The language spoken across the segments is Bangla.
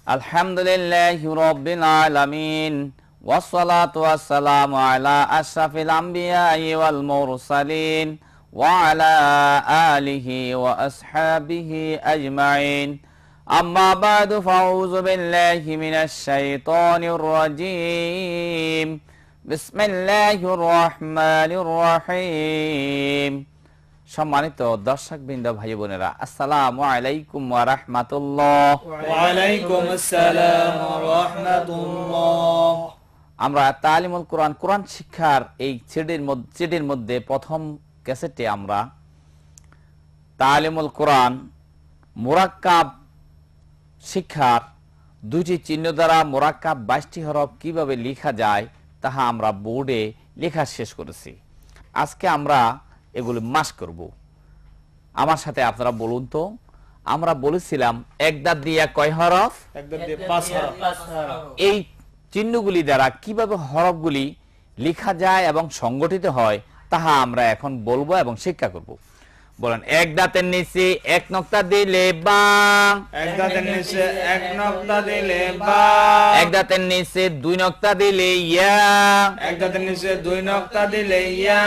আলহামদুলিল্লাহি রাব্বিল আলামিন ওয়াসসালাতু ওয়াসসালামু আলা আশরাফিল আমবিয়াই ওয়াল মুরসালিন ওয়া আলা আলিহি ওয়া আসহাবিহি আজমাইন আম্মা বা'দু ফাউযু বিল্লাহি মিনাশ শাইতানির রাজীম বিসমিল্লাহির রহমানির রহিম। সম্মানিত দর্শকবৃন্দ, ভাই বোনেরা, আসসালামু আলাইকুম ওয়া রাহমাতুল্লাহ। ওয়া আলাইকুম আসসালাম ওয়া রাহমাতুল্লাহ। আমরা তালিমুল কোরআন, কোরআন শিক্ষার এই সিডির মধ্যে প্রথম ক্যাসেটে আমরা তালিমুল কোরআন মুরাক্কাব শিক্ষার দুইটি চিহ্ন দ্বারা মুরাক্কাব 22টি হরফ কিভাবে লেখা যায় তাহা আমরা বোর্ডে লেখা শেষ করেছি। আজকে আমরা এগুলো মাস করব। আমার সাথে আপনারা বলুন তো, আমরা বলেছিলাম এক দাঁত দিয়ে কয় হরফ? এক দাঁত দিয়ে 5 হরফ। এই চিহ্নগুলি দ্বারা কিভাবে হরফগুলি লেখা যায় এবং সংগঠিত হয় তাহা আমরা এখন বলবো এবং শিক্ষা করব। বলেন, এক দাঁতের নিচে এক নক্তা দিলে বা, এক দাঁতের নিচে এক নক্তা দিলে বা, এক দাঁতের নিচে দুই নক্তা দিলে ইয়া, এক দাঁতের নিচে 2 নক্তা দিলে ইয়া,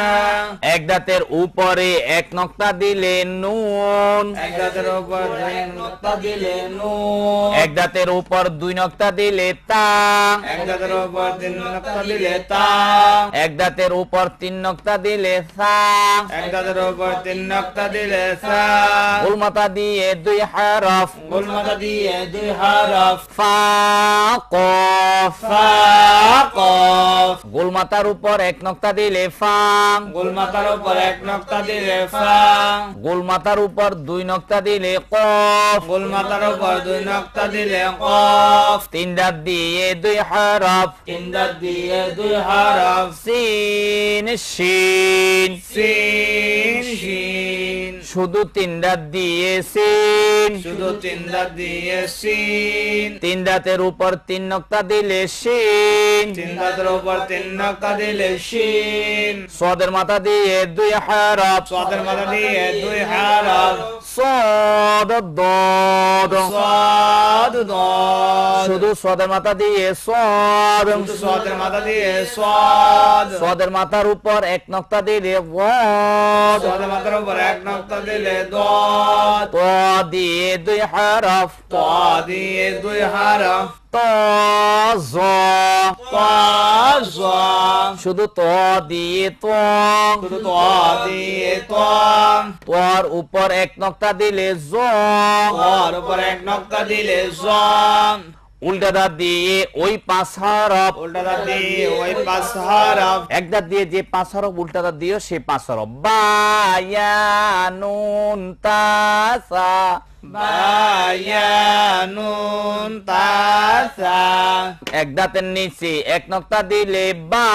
এক দাঁতের উপরে এক নক্তা দিলে নুন, এক দাঁতের উপর 2 নক্তা দিলে নুন, এক দাঁতের উপর দুই নক্তা দিলে তা, এক দাঁতের উপর 3 নক্তা দিলে তা, এক দাঁতের উপর 3 নক্তা দিলে সা, এক দাঁতের উপর 3 নক্তা দিলে সা, গোলমাতা দিয়ে 2 হরফ, গোলমাতা দিয়ে 2 হরফ, ফা কফ, ফা কফ, গোলমাতার উপর এক নক্তা দিলে ফা, গোলমাতার উপর 1 নক্তা দিলে ফা, গোলমাতার উপর 2 নক্তা দিলে কফ, গোলমাতার উপর 2 নক্তা দিলে কফ, 3 দাঁত দিয়ে 2 হরফ, 3 দাঁত দিয়ে 2 হরফ, সিন শিন, সিন শিন, শুধু 3 দাঁত দিয়ে সিন, শুধু 3 দাঁত দিয়ে সিন, 3 দাঁতের উপর 3 নক্তা দিলে শিন, 3 দাঁতের উপর 3 নক্তা দিলে শিন, সদের মাথা দিয়ে 2 হরফ, সাদের মাথা দিয়ে 2 হরফ, সদ দদ, সাদ দদ, শুধু সদের মাথা দিয়ে সদ, শুধু সাদের মাথা দিয়ে সাদ, সদের মাথার উপর এক নক্তা দিলে ওয়াদ, সাদের মাথার উপর 1 নক্তা দিলে দদ, ত দিয়ে 2 হরফ, তা দিয়ে 2 হরফ, ত জ, তা জা, শুধু ত দিয়ে ত, শুধু তা দিয়ে তা, তোর উপর এক নক্তা দিলে জ, তার উপর 1 নক্তা দিলে জাম, উল্টা দাঁত দিয়ে ওই 5 হরফ, উল্টা দাঁত দিয়ে ওই 5 হরফ, এক দাঁত দিয়ে যে 5 হরফ উল্টা দাঁত দিও সেই 5 হরফ, বা ইয়া নুন তা সা, বা ইয়া নুন তা সা, এক দাঁতের নিচে এক নক্তা দিলে বা,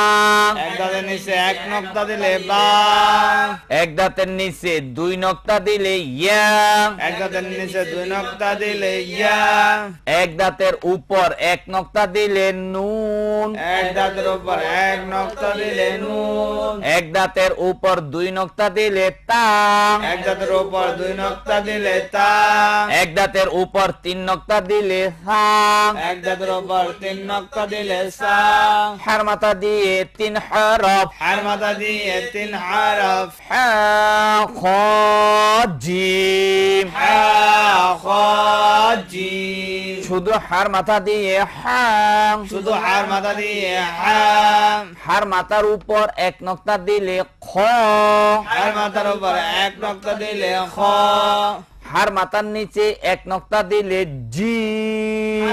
এক দাঁতের নিচে 1 নক্তা দিলে বা, এক দাঁতের নিচে 2 নক্তা দিলে ইয়া, এক দাঁতের নিচে 2 নক্তা দিলে ইয়া, এক দাঁতের উপর এক নক্তা দিলে নুন, এক দাঁতের উপর 1 নক্তা দিলে নুন, এক দাঁতের উপর 2 নক্তা দিলে তা, এক দাঁতের উপর 2 নক্তা দিলে তা, এক দাঁতের উপর 3 নক্তা দিলে সা, এক দাঁতের উপর 3 নক্তা দিলে সা, হার মাথা দিয়ে 3 হরফ, হার মাথা দিয়ে 3 হরফ, হা খ জিম, হা খ জিম, শুধু হার মাথা দিয়ে হা, শুধু হার মাথা দিয়ে হাম, হার মাথার উপর এক নক্তা দিলে খ, হার মাথার উপর 1 নক্তা দিলে খ, হার মাথার নিচে এক নক্তা দিলে জি,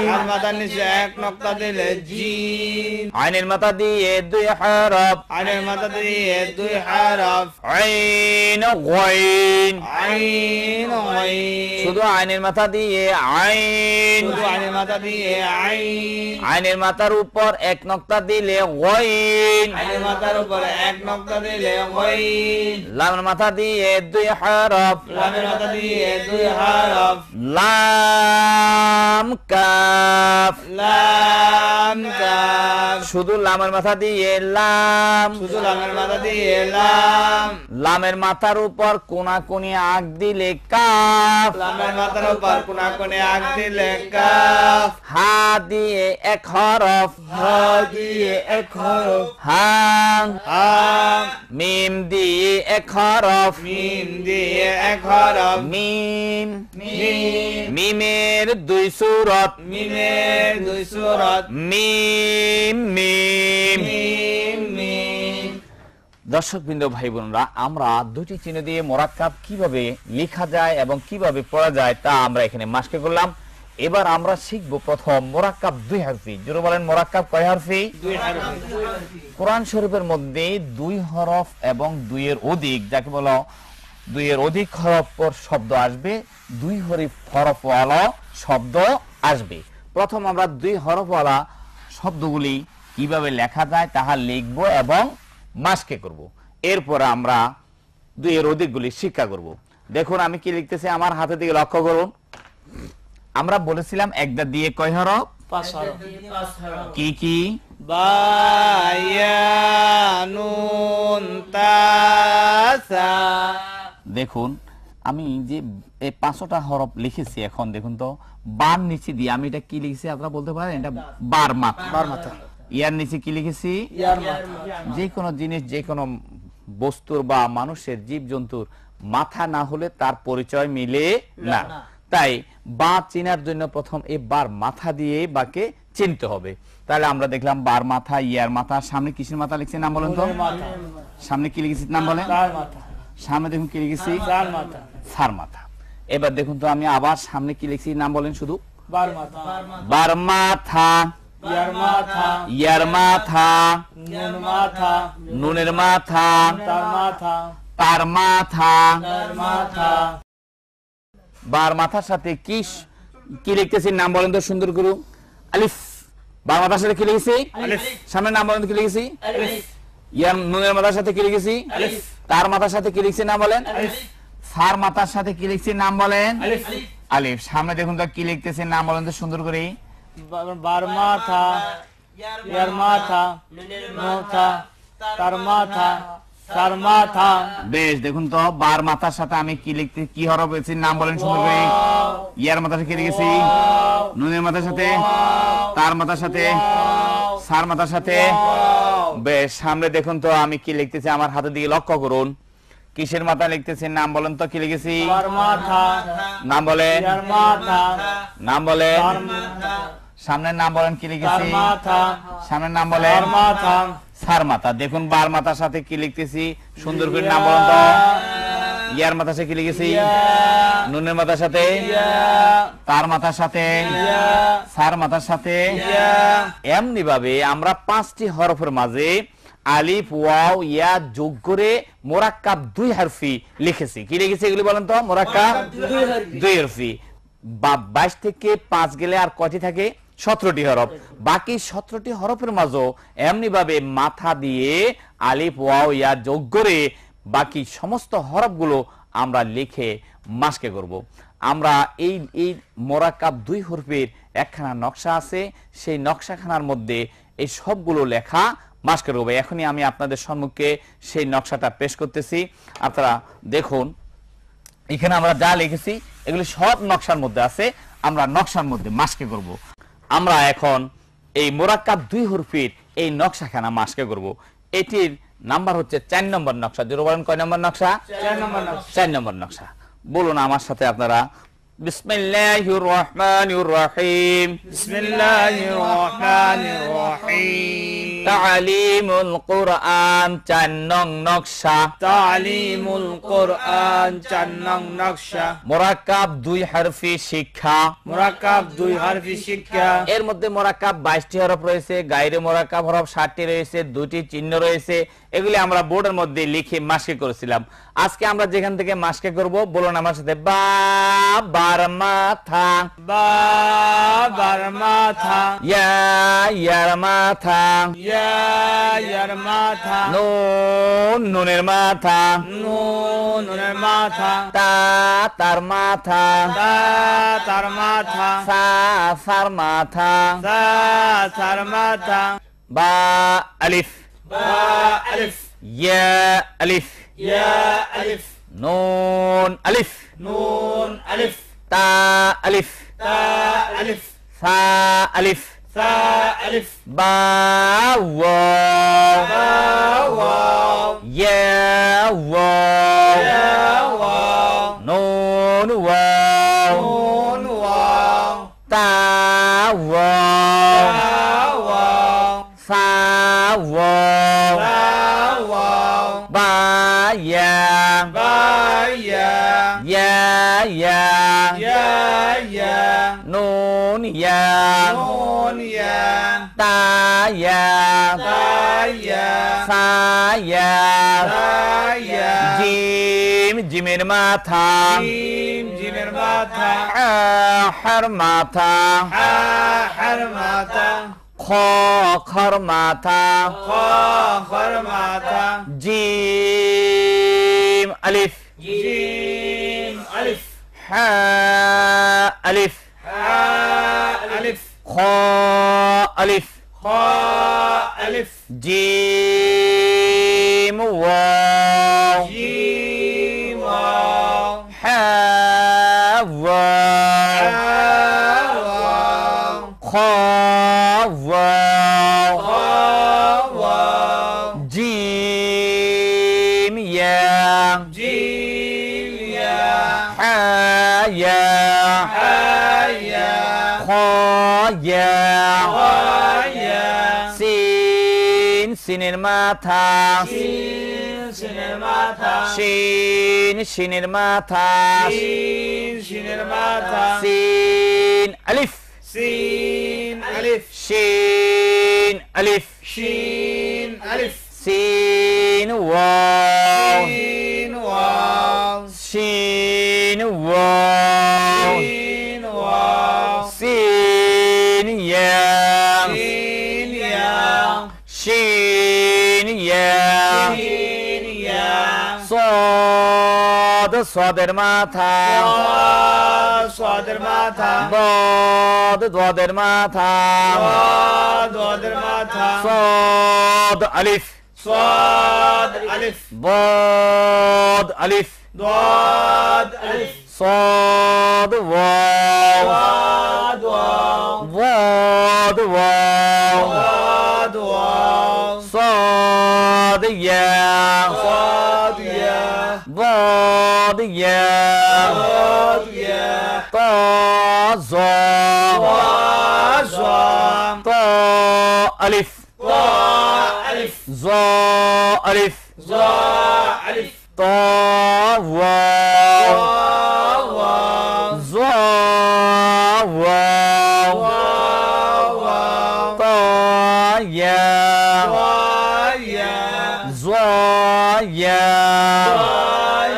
হার মাথার নিচে 1 নক্তা দিলে জিম, আইনের মাথা দিয়ে 2 হরফ, আইনের মাথা দিয়ে 2 হরফ, আইন গাইন, আইন আইন, শুধু আইনের মাথা দিয়ে আইন, শুধু আইনের মাথা দিয়ে আইন, আইনের মাথার উপর এক নক্তা দিলে গাইন, আইনের মাথার উপর 1 নক্তা দিলে গাইন, লামের মাথা দিয়ে 2 হরফ, লামের মাথা দিয়ে 2 হরফ, লাম কাফ, কাফ, লাম কাফ, শুধু লামের মাথা দিয়ে লাম, শুধু লামের মাথা দিয়ে লাম, লামের মাথার উপর কোনাকুনি আগ দিলে কাফ, লামের মাথার উপর কোনা কোণে আগ দিলে কাফ, হা দিয়ে এক হরফ, হা দিয়ে এক হরফ, হা, হাম, মিম দিয়ে এক হরফ, মিম দিয়ে এক হরফ, মিম, মিম, মিমের দুই সূরত, মিমের দুই সূরত, মিম মিম। মিম মিম। দর্শকবৃন্দ, ভাই বোনরা, আমরা দুটি চিহ্ন দিয়ে মোরাক্কাব কিভাবে লেখা যায় এবং কিভাবে পড়া যায় তা আমরা এখানে মাস্কে করলাম। এবার আমরা শিখব প্রথম মোরাক্কাব দুই হরফি। জোরে বলেন, মোরাক্কাব কয় হরফি? দুই হরফ। কোরআন শরীফের মধ্যে দুই হরফ এবং দুইয়ের অধিক, যাকে বলো দুইয়ের অধিক হরফ পর শব্দ আসবে, দুই হরফওয়ালা শব্দ আসবে। প্রথম আমরা দুই হরফওয়ালা শব্দগুলি কিভাবে লেখা যায় তাহা লিখব এবং মাস্কে করব। এরপর আমরা দুইয়ের অধিকগুলি শিক্ষা করব। দেখুন আমি কি লিখতেছি, আমার হাতের দিকে লক্ষ্য করুন। আমরা বলেছিলাম একটা দিয়ে কয় হরফ? পাঁচ হরফ। কি কি? বা, ইয়া, নুন, তা, সা। দেখুন আমি যে এই 5টা হরফ লিখেছি, এখন দেখুন তো বার নিচে দিয়ে আমি এটা কি লিখেছি আপনারা বলতে পারেন? এটা বার মাথা। বার মাথা। ইয়ার নিচে কি লিখেছি? ইয়ার মাথা। যে কোনো জিনিস, যে কোনো বস্তুর বা মানুষের, জীবজন্তুর মাথা না হলে তার পরিচয় মিলে না। তাই বা চিনার জন্য প্রথম এই বার মাথা দিয়ে বাকে চিনতে হবে। তাহলে আমরা দেখলাম বার মাথা, ইয়ার মাথা। সামনে কিসের মাথা লিখছি নাম বলেন তো? সামনে কি লিখেছি নাম বলেন? তার মাথা। সামনে দেখুন কি লিখেছি? তার মাথা। সার মাথা। এবার দেখুন তো আমি আবার সামনে কি লিখছি নাম বলেন শুধু? বার মাথা। বার মাথা, ইয়ার মাথা। ইয়ার মাথা, নুন মাথা। নুনের মাথা, তার মাথা। তার মাথা। তার মাথা। বার মাথার সাথে কি লিখতেছি নাম বলেন তো সুন্দর করে? আলিফ। বার মাথার সাথে কি লিখেছি? আলিফ। সামনে নাম বলেন কি লিখেছি? আলিফ। ইয়ার নুনের মাথার সাথে কি লিখেছি? আলিফ। তার মাথার সাথে কি লিখছি নাম বলেন? আলিফ। সার মাথার সাথে কি লিখছি নাম বলেন? আলিফ। আলিফ। সামনে দেখুন তো কি লিখতেছি নাম বলেন তো সুন্দর করে? বার মাথা। ইয়ার মাথা। মাথা। তার মাথা। তার মাথা। বেশ, দেখুন তো বার মাথার সাথে আমি কি লিখতে, কি হরফ পেয়েছি নাম বলেন সুন্দর করে? ইয়ার মাথার সাথে কি লিখেছি? নুনের মাথার সাথে, তার মাথার সাথে, সার মাথার সাথে। বেশ, সামনে দেখুন তো আমি কি লিখতেছি, আমার হাতের দিকে লক্ষ্য করুন। কিসের মাথা লিখতেছি নাম বলেন তো? কি লিখেছি? বার মাথা। নাম বলেন। ইয়ার মাথা। নাম বলেন। তার মাথা। সামনের নাম বলেন কি তার লিখেছি? মাথা। সামনের নাম বলেন। তার মাথা। সার মাথা। দেখুন বার মাথার সাথে কি লিখতেছি সুন্দর করে নাম বলেন তো? ইয়ার মাথার সাথে কি লিখেছি? নুনের মাথার সাথে, তার মাথার সাথে, সার মাথার সাথে। এমনি ভাবে আমরা 5টি হরফের মাঝে আলিফ, ওয়াও, ইয়া যোগ করে মোরাক্কাব দুই হরফি লিখেছি। কি লিখেছি এগুলি বলেন তো? মোরাক্কাব দুই হরফি। 22 থেকে 5 গেলে আর কয়টি থাকে? 17টি হরফ। বাকি 17টি হরফের মাঝে এমনি ভাবে মাথা দিয়ে আলিফ, ওয়াও, ইয়া যোগ করে বাকি সমস্ত হরফগুলো আমরা লিখে মাস্কে করব। আমরা এই মোরাক্কাব দুই হরফের একখানা নকশা আছে, সেই নকশাখানার মধ্যে এই সবগুলো লেখা মাস্কে করব। এখনই আমি আপনাদের সম্মুখে সেই নকশাটা পেশ করতেছি, আপনারা দেখুন। এখানে আমরা যা লিখেছি এগুলি সব নকশার মধ্যে আছে, আমরা নকশার মধ্যে মাস্কে করব। আমরা এখন এই মোরাক্কাব দুই হরফের এই নকশাখানা মাস্কে করব। এটির নাম্বার হচ্ছে 4 নম্বর নকশা। জোরে বলেন কয় নম্বর নকশা? 4 নম্বর নকশা। 4 নম্বর নকশা। বলুন আমার সাথে আপনারা, বিসমিল্লাহির রহমানির রহিম। বিসমিল্লাহির রহমানির রহিম। তালিমুল কুরআন 4 নং নকশা। তালিমুল কুরআন 4 নং নকশা। মোরাক্কাব দুই হরফি শিক্ষা। মোরাক্কাব দুই হরফি শিক্ষা। এর মধ্যে মোরাক্কাব 22টি হরফ রয়েছে, গায়রে মোরাক্কাব হরফ 60টি রয়েছে, 2টি চিহ্ন রয়েছে। এগুলি আমরা বোর্ডের মধ্যে লিখে মাস্কে করেছিলাম। আজকে আমরা যেখান থেকে মাস্কে করব, বলুন আমার সাথে, বা বার মাথা, বা বার মাথা। ইয়া ইয়ার মাথা, ইয়া ইয়ার মাথা নুন নুনের মাথা নুন নুনের মাথা তা তার মাথা তা তার মাথা সা সার মাথা সা সার মাথা বা আলিফ বা আলিফ ইয়া আলিফ ইয়া আলিফ নুন আলিফ নুন আলিফ তা আলিফ তা আলিফ সা আলিফ সা আলিফ বা ওয়াও বা ওয়াও ইয়া ওয়াও ইয়া ওয়াও নুন ওয়াও নুন ওয়াও তা ওয়াও তা ওয়াও সা ওয়াও তা ওয়াও বা ইয়া বা ইয়া ইয়া ইয়া ইয়া ইয়া নুন ইয়া নুন ইয়া তা ইয়া তা ইয়া সা ইয়া তা ইয়া জিম জিমের মাথা জিম জিমের মাথা হার মাথা হা হার মাথা খ খর মাথা খ খর মাথা জিম আলিফ জিম আলিফ হা আলিফ হা আলিফ খ আলিফ খ আলিফ জিম ওয়াও জিম ওয়াও হা ওয়াও হা ওয়াও খ ওয়াও খ ওয়াও জিম ইয়া জিম ইয়া হা ইয়া হা ইয়া খ ইয়া খ ইয়া সিন সিনের মাথা সিন সিনের মাথা শিন শিনের মাথা সিন সিনের মাথা সিন আলিফ সিন আলিফ শিন আলিফ শিন আলিফ সিন ওয়াও সিন ওয়াও শিন ওয়াও সিন ওয়াও সিন ইয়া সিন ইয়া শিন ইয়া সিন ইয়া صاد صادر মাথা صادر মাথা ضاد ضادر মাথা ضادر মাথা صاد ألف صاد ألف ضاد ألف ضاد ألف صاد واو ضاد واو ضاد واو ضاد واو صاد يا صاد يا ضاد يا ضاد يا طا ظا ضا طا ألف طا ألف ظا ألف ظا ألف طا واو واو ظا واو واو طا يا يا ظا يا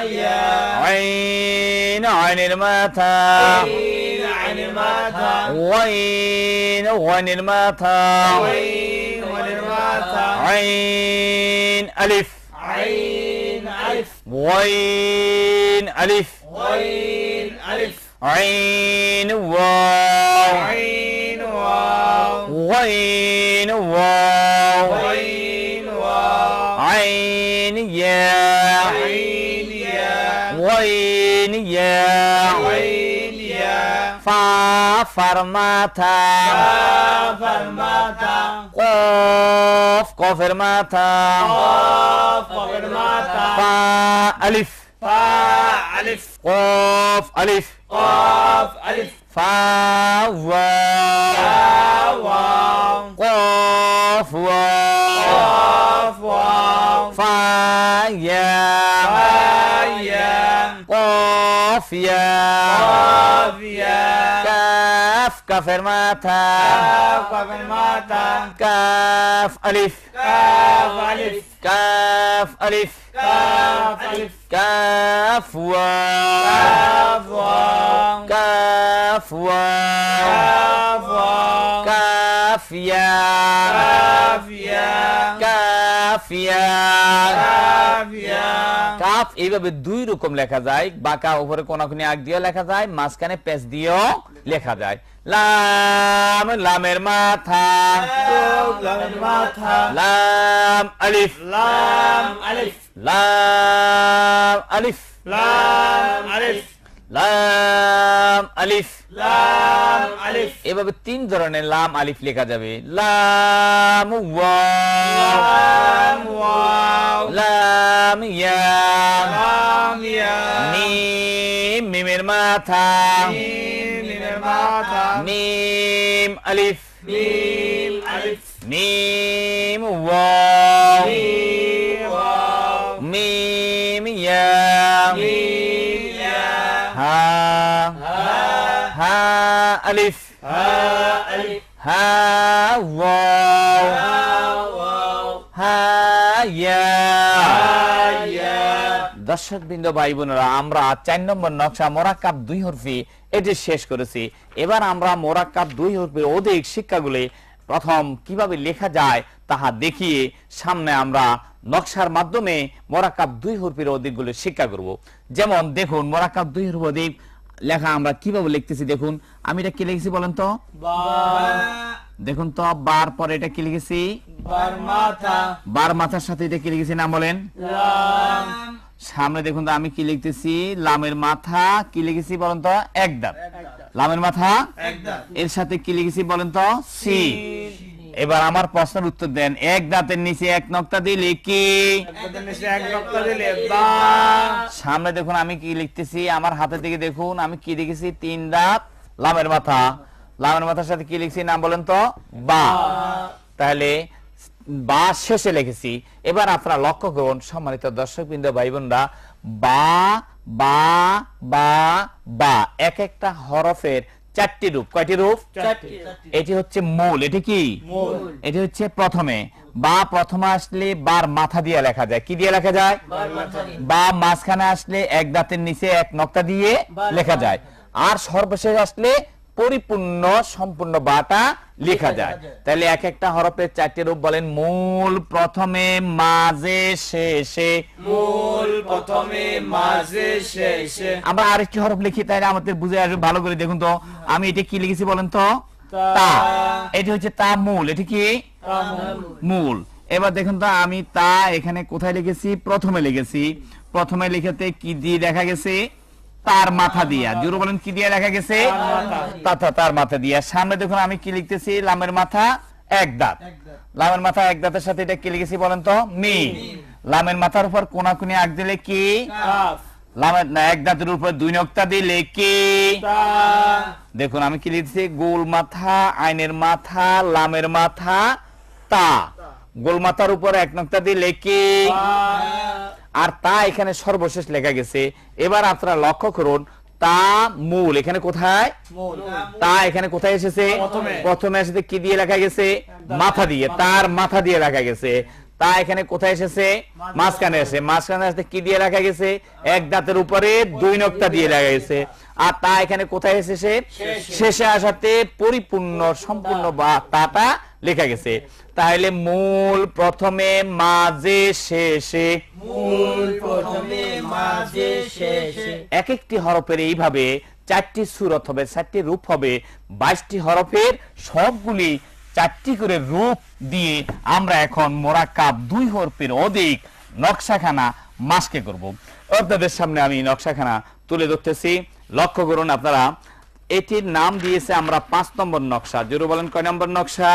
يا عين عين المتى عين عن الماتا وين وين المتى وين والماتا عين ألف عين ألف وين ألف وين ألف عين واو عين واو وين واو وين واو عين يا عين يا وين يا وين يا فا فرماتا فرماتا قاف قافر ماتا قاف فرماتا فا ألف فا ألف قاف ألف قاف ألف فا واو واو قاف واو قاف واو فا يا يا قاف يا قاف يا كاف كافر ماتا كاف فرماتا كاف ألف كاف ألف كاف ألف كاف ألف كاف واو كاف واو كاف واو كاف واو كاف কাফিয়া কাফিয়া কাফিয়া কাফিয়া কাফ এইভাবে দুই রকম লেখা যায়, বাঁকা উপরে কোনাকুনি আগ দিয়েও লেখা যায়, মাঝখানে পেঁচ দিয়েও লেখা যায়। লাম লামের মাথা লামের মাথা লাম আলিফ লাম আলিফ লাম আলিফ লাম আলিফ লাম আলিফ লাম আলিফ এভাবে তিন ধরনের লাম আলিফ লেখা যাবে। লাম ওয়াও লাম ওয়াও লাম ইয়া লাম ইয়া মিম মিমের মাথা মিম মিমের মাথা মিম আলিফ মিম আলিফ মিম ওয়াও মিম ওয়াও মিম ইয়া মিম ইয়া হা হা আলিফ হা আলিফ হা ওয়াও হা ওয়াও হা ইয়া। ইয়া দর্শক বৃন্দ ভাই বোনেরা, আমরা 4 নম্বর নকশা মোরাক্কাব 2 হরফি এটি শেষ করেছি। এবার আমরা মোরাক্কাব 2 হরফির অধিক শিক্ষাগুলি প্রথম কিভাবে লেখা যায় তাহা দেখিয়ে সামনে আমরা নকশার মাধ্যমে মোরাক্কাব 2 হরফির অধিকগুলি শিক্ষা করব। যেমন দেখুন মোরাক্কাব 2 হরফ অধিক লেখা আমরা কিভাবে লিখতেছি। দেখুন আমি এটা কি লিখেছি বলেন তো? বা দেখুন তো, বার পরে এটা কি লিখেছি? বার মাথা বার মাথার সাথে এটা কি লিখেছি নাম বলেন? লাম সামনে দেখুন তো আমি কি লিখতেছি, লামের মাথা কি লিখেছি বলেন তো? এক দাঁত। লামের মাথা একদম এর সাথে কি লিখেছি বলেন তো? সি। এবার আমার প্রশ্নের উত্তর দেন, এক দাঁতের নিচে এক নক্তা দিলে কি? একদম নিচে এক নকশা দিলে বা সামনে দেখুন আমি কি লিখতেছি, আমার হাতের দিকে দেখুন আমি কি লিখেছি, 3 দাঁত লামের মাথা। লামের মাথার সাথে কি লিখছি নাম বলেন তো? বা। তাহলে বা শেষে লিখেছি। এবার আপনারা লক্ষ্য করুন সম্মানিত দর্শকবৃন্দ ভাই বোনরা, বা বা বা বা এক একটা হরফের 4টি রূপ। কয়টি রূপ? চারটি এটি হচ্ছে মূল। এটি কি? মূল এটি হচ্ছে প্রথমে। বা প্রথমে আসলে বার মাথা দিয়ে লেখা যায়। কি দিয়ে লেখা যায়? বা মাঝখানে আসলে এক দাঁতের নিচে এক নক্তা দিয়ে লেখা যায়। আর সর্বশেষ আসলে পরিপূর্ণ সম্পূর্ণ বাটা লেখা যায়। তাহলে এক একটা হরফের 4টি রূপ বলেন। মূল, প্রথমে, মাঝে, শেষে। মূল, প্রথমে, মাঝে, শেষে। আমরা আরেকটি হরফ লিখি তাহলে আমাদের বুঝে আসবে ভালো করে। দেখুন তো আমি এটা কি লিখেছি বলেন তো? তা। এটি হচ্ছে তা মূল। এটি কি? মূল। এবার দেখুন তো আমি তা এখানে কোথায় লিখেছি? প্রথমে লিখেছি। প্রথমে লিখতে কি দিয়ে দেখা গেছে? তার মাথা দিয়া। জোরে বলেন কি দিয়ে লেখা গেছে? তার মাথা দিয়া। সামনে দেখুন আমি কি লিখতেছি, লামের মাথা এক দাঁত। লামের মাথা এক দাঁতের সাথে এটা কি লিখেছি বলেন তো? মিম। লামের মাথার উপর কোনাকুনি আগ দিলে কি? কাফ লামের এক দাঁতের উপর 2 নক্তা দিলে কি? তা দেখুন আমি কি লিখছি, গোল মাথা, আইনের মাথা, লামের মাথা, তা। গোল মাথার উপর 1 নক্তা দিলে কি? আর তা এখানে সর্বশেষ লেখা গেছে। এবার আপনারা লক্ষ্য করুন, তা মূল এখানে কোথায়? মূল তা এখানে কোথায় এসেছে? প্রথমে। প্রথমে এসেছে কি দিয়ে লেখা গেছে? মাথা দিয়ে। তার মাথা দিয়ে লেখা গেছে। তা এখানে কোথায় এসেছে? মাঝখানে এসে। মাঝখানে আসতে কি দিয়ে লেখা গেছে? এক দাঁতের উপরে 2 নক্তা দিয়ে লেখা গেছে। আর তা এখানে কোথায় এসেছে? শেষে আসাতে পরিপূর্ণ সম্পূর্ণ বা তাটা লেখা গেছে। তাহলে মূল, প্রথমে, মাঝে, শেষে। মূল, প্রথমে, মাঝে, শেষে। এক একটি হরফের এইভাবে 4টি সূরত হবে, 4টি রূপ হবে। 22টি হরফের সবগুলি 4টি করে রূপ দিয়ে আমরা এখন মোরাক্কাব 2 হরফের অধিক নকশাখানা মাস্কে করব। আপনাদের সামনে আমি নকশাখানা তুলে ধরতেছি। লক্ষ্য করুন আপনারা, এটির নাম দিয়েছে আমরা 5 নম্বর নকশা। জোরে বলেন কয় নম্বর নকশা?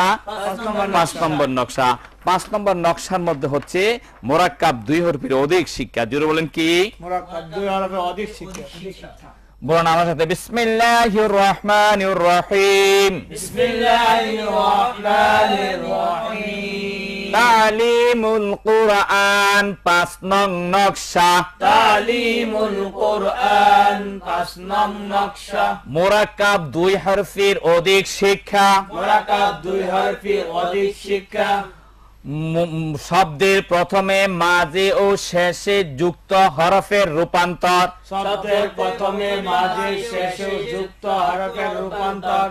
5 নম্বর নকশা। 5 নম্বর নকশার মধ্যে হচ্ছে মোরাক্কাব 2 হরফের অধিক শিক্ষা। জোরে বলেন কি? মোরাক্কাব 2 হরফে অধিক শিক্ষা। বলুন আমার সাথে, বিসমিল্লাহির রহমানির রহিম। বিসমিল্লাহির রহমানির রহিম। তালিমুল কুরআন 5 নং নকশা। তালিমুল কুরআন 5 নং নকশা। মোরাক্কাব 2 হরফের অধিক শিক্ষা। মোরাক্কাব 2 হরফে অধিক শিক্ষা। শব্দের প্রথমে, মাঝে ও শেষে যুক্ত হরফের রূপান্তর। শব্দের প্রথমে, মাঝে, শেষে যুক্ত হরফের রূপান্তর।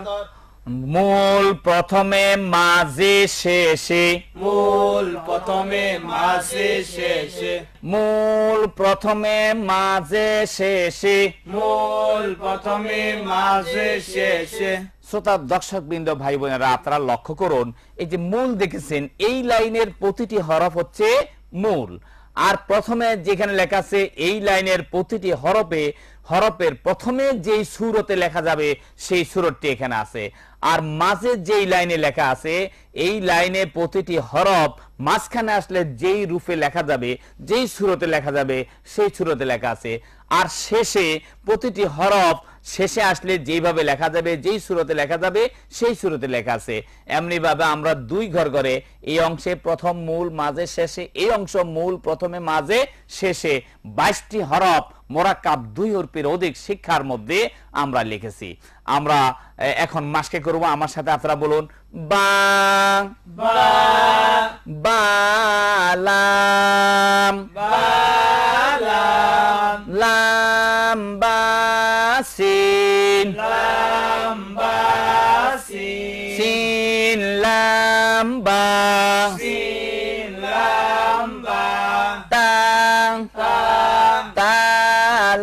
মূল প্রথমে মাঝে শেষে মূল প্রথমে মাঝে শেষে মূল প্রথমে মাঝে শেষে মূল প্রথমে মাঝে শেষে। শ্রোতা দর্শক বৃন্দ ভাই বোনেরা আপনারা লক্ষ্য করুন, এই যে মূল দেখেছেন এই লাইনের প্রতিটি হরফ হচ্ছে মূল, আর প্রথমে যেখানে লেখা আছে এই লাইনের প্রতিটি হরফের প্রথমে যেই সূরতে লেখা যাবে সেই সূরতটি এখানে আছে, আর মাঝে যেই লাইনে লেখা আছে এই লাইনে প্রতিটি হরফ মাঝখানে আসলে যেই রূপে লেখা যাবে যেই সূরতে লেখা যাবে সেই সূরতে লেখা আছে, আর শেষে প্রতিটি হরফ শেষে আসলে যেইভাবে লেখা যাবে যেই সূরতে লেখা যাবে সেই সূরতে লেখা আছে। এমনি ভাবে আমরা দুই ঘর করে এই অংশে প্রথম মূল মাঝে শেষে, এই অংশ মূল প্রথমে মাঝে শেষে 22টি হরফ মোরাক্কাব 2 হরফের অধিক শিক্ষার মধ্যে আমরা লিখেছি। আমরা এখন মাসকে করব, আমার সাথে আপনারা বলুন বা বা বালাম বালাম লাম বা সিন লাম বা সিন সিন লাম বা সিন লাম বা তা তা তা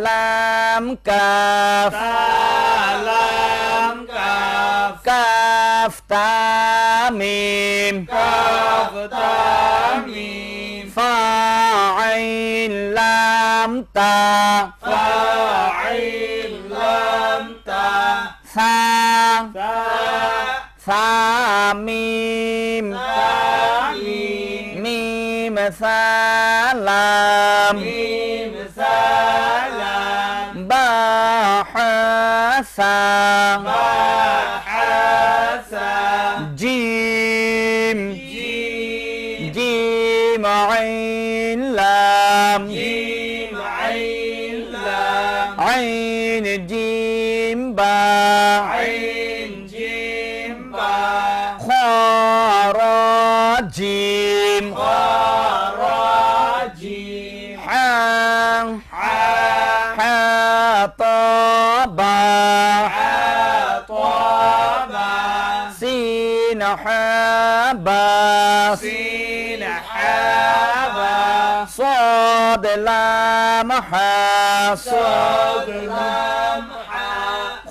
লাম কাফ লাম কাফ কাফ তা মিম কাফ তা মিম ফা আইন লাম তা ফা আইন লাম তা সা সা সা মিম তা মিম মিম সালাম মিম সালাম বা হা সা বা হাসা জিম জিম জিম আইন লাম জিম আইন লাম আইন জিম বা আইন জিম বা খা রা জিম রা জিম হা হা হা তা বা طا با সিন হা বা سين حابا صاد لام হা صاد لام حا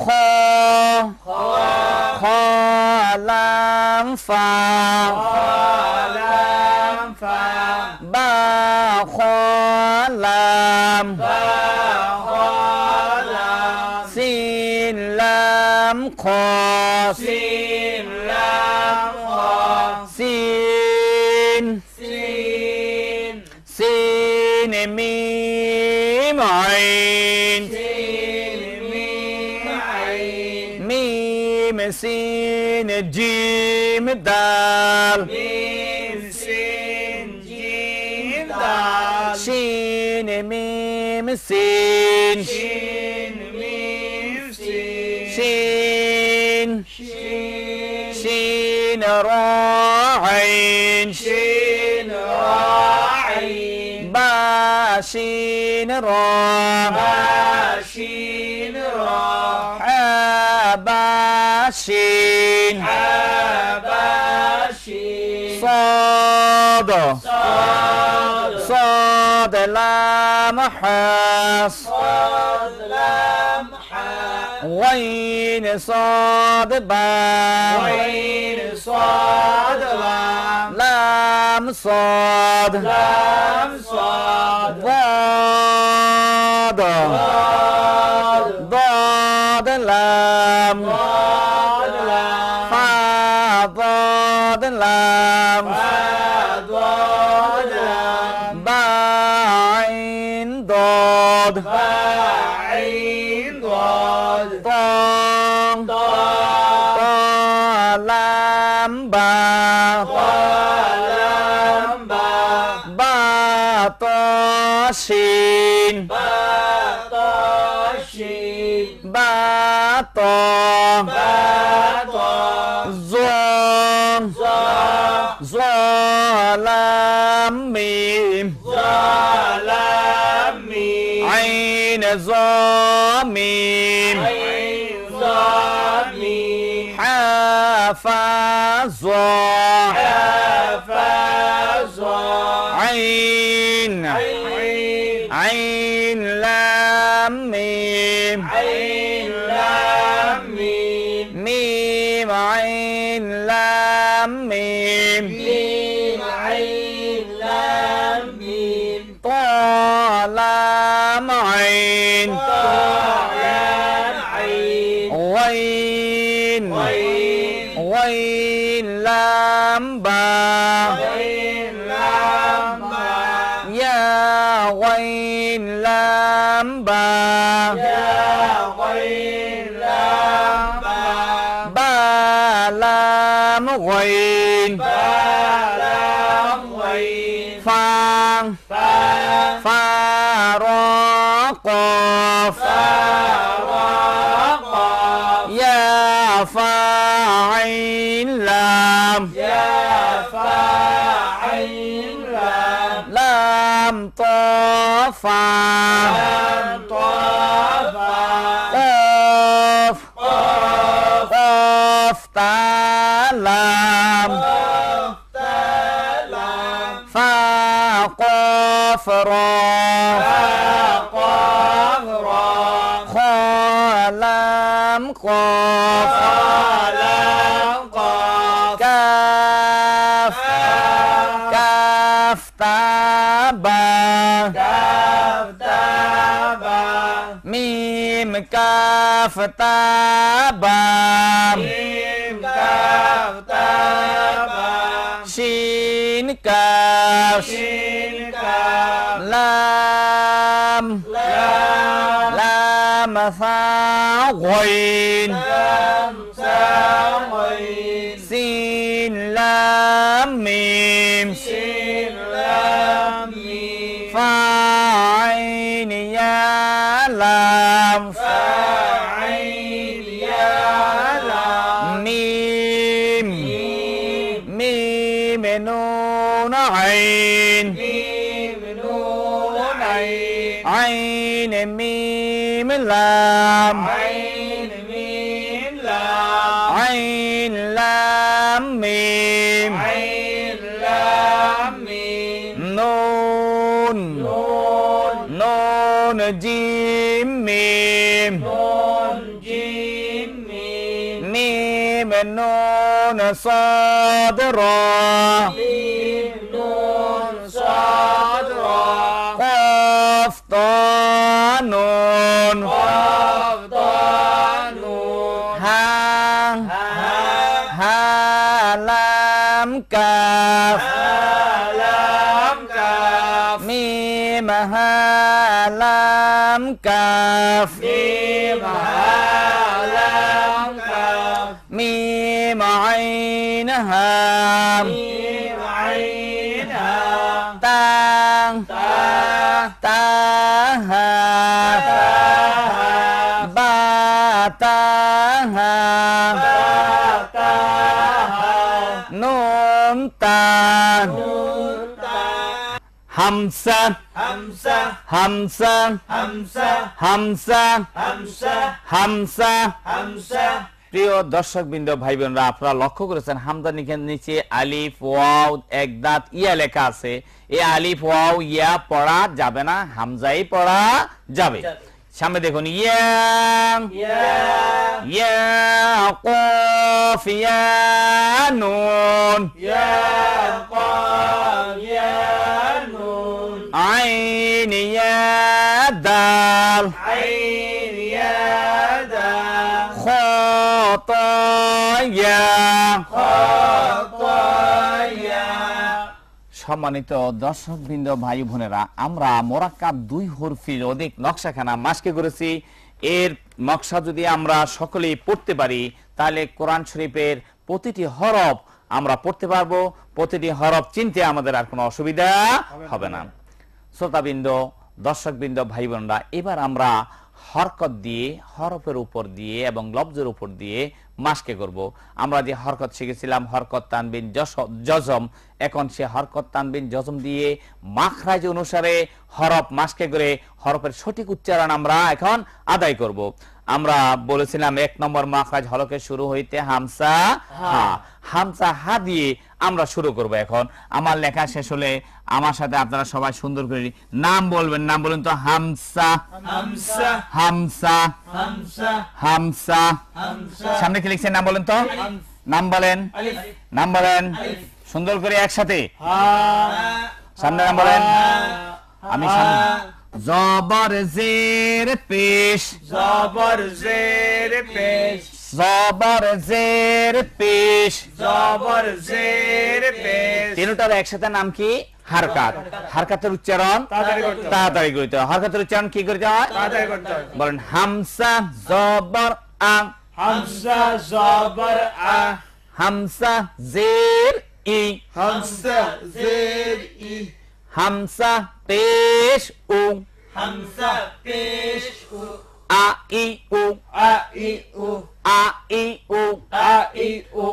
خا خا خا لام فا لام فا با خا لام با خا لام سين لام خا سين لام خا سين سين سين ميم عين سين ميم عين ميم سين جيم دال ميم سين جيم دال شين ميم سين شين ميم سين شين شين شين را عين شين راعين با شين را باشين راح حا با شين حباشين صاد صاد صاد لام حاس صاد لام حا غين صاد با وين صاد لام لام صاد لام صاد ضاد ضاد ضاد لام ضاد لام فا ضاد لام ضاد لام با عين ضاد باعين ضاد طا طا طا لام با لام با با طا شين بطاشين با طا بطا زوم زا ظلام ميم ظلامي عين ظاميم عين ظامي حافظ حافظ عين عين لام ميم عين لام ميم ميم عين لام ميم ميم عين لام ميم طا لام عين طاء لام عين وين وين وين لام با وين لام با يا وين لام با يا وين لام با با لام وين با لام وين فان فا فا را قاف فا را قاف يا فا عين لام يا فا عين لام لام طا فا لام طاء فا قاف قاف قاف تا لام قاف تاء لام فا قاف را فا قاف را خا لام قاف فا لام قاف كاف كاف تا با كاف تاء با ميم كاف تا با ميم كاف تاء با شين كاف شين كاف لام لام لام ثا غين لام ساوين سين لام ميم سين لام ميم فا عين يا لام فا عين يا لام ميم ميم ميم نون عين ميم نون عين عين ميم لام عين ميم لام عين لام ميم عين لام ميم نون نون نون جيم ميم نون جيم ميم ميم نون صاد را ميم نون صاد را قاف طا نون قاف ضاء نون ها ها ها لام كاف لام كاف ميم ها لام كاف ميم ها لام كاف ميم عين هام ميم عين ها تا تا تا ها تا با تا ها با تا نون تا نون تا همسه همسة همسه همسة হামসা همسة হামসা همسة প্রিয় দর্শকবৃন্দ ভাই বোনরা, আপনারা লক্ষ্য করেছেন হামজার নিচে আলিফ ওয়াও এক দাঁত ইয়া লেখা আছে। এই আলিফ ওয়াও ইয়া পড়া যাবে না, হামজাই পড়া যাবে। সামনে দেখুন ইয়া يا ইয়া কফ ইয়া নুন يا قاف يا نون আইন ইয়া দাল عين يا دال খ ত ইয়া خطايا সম্মানিত দর্শকবৃন্দ ভাই বোনেরা, আমরা মোরাক্কাব দুই হরফির অধিক নকশাখানা মাসকে করেছি। এর নকশা যদি আমরা সকলেই পড়তে পারি তাহলে কোরআন শরীফের প্রতিটি হরফ আমরা পড়তে পারবো, প্রতিটি হরফ চিনতে আমাদের আর কোনো অসুবিধা হবে না। শ্রোতাবৃন্দ, দর্শকবৃন্দ, ভাই বোনরা, এবার আমরা হরকত দিয়ে, হরফের উপর দিয়ে এবং লফজের উপর দিয়ে মাস্কে করব। আমরা যে হরকত শিখেছিলাম হরকত তানবিন জজম, এখন সে হরকত তানবিন জজম দিয়ে মাখরাজ অনুসারে হরফ মাস্কে করে হরফের সঠিক উচ্চারণ আমরা এখন আদায় করব। আমরা বলেছিলাম 1 নম্বর মাখরাজ হলকের শুরু হইতে হামসা হা, হামসা হা দিয়ে আমরা শুরু করব। এখন আমার লেখা শেষ হলে আমার সাথে আপনারা সবাই সুন্দর করে নাম বলবেন। নাম বলেন তো। হামসা হামসা হামসা হামসা হামসা। হামসা সামনে কি লিখছেন নাম বলেন তো। নাম বলেন, আলিফ নাম বলেন সুন্দর করে একসাথে। হা সামনে নাম বলেন। আমি সামনে জবর জের পেশ, জবর জের পেশ, জবর জের পেশ, জবর জের পেশ। তিনটার একসাথে নাম কি? হারকাত। হারকাতের উচ্চারণ তাড়াতাড়ি করতে হবে। তাড়াতাড়ি করতে হয়। হারকাতের উচ্চারণ কি করতে হয়? তাড়াতাড়ি করতে হবে। বলেন হামসা জবর আ, হামসা জবর আ, হামসা জের ই, হামসা জের ই, হামসা পেশ উ, হামসা পেশ উ, আ ই উ, আ ই উ, আ ই উ। আ ই উ।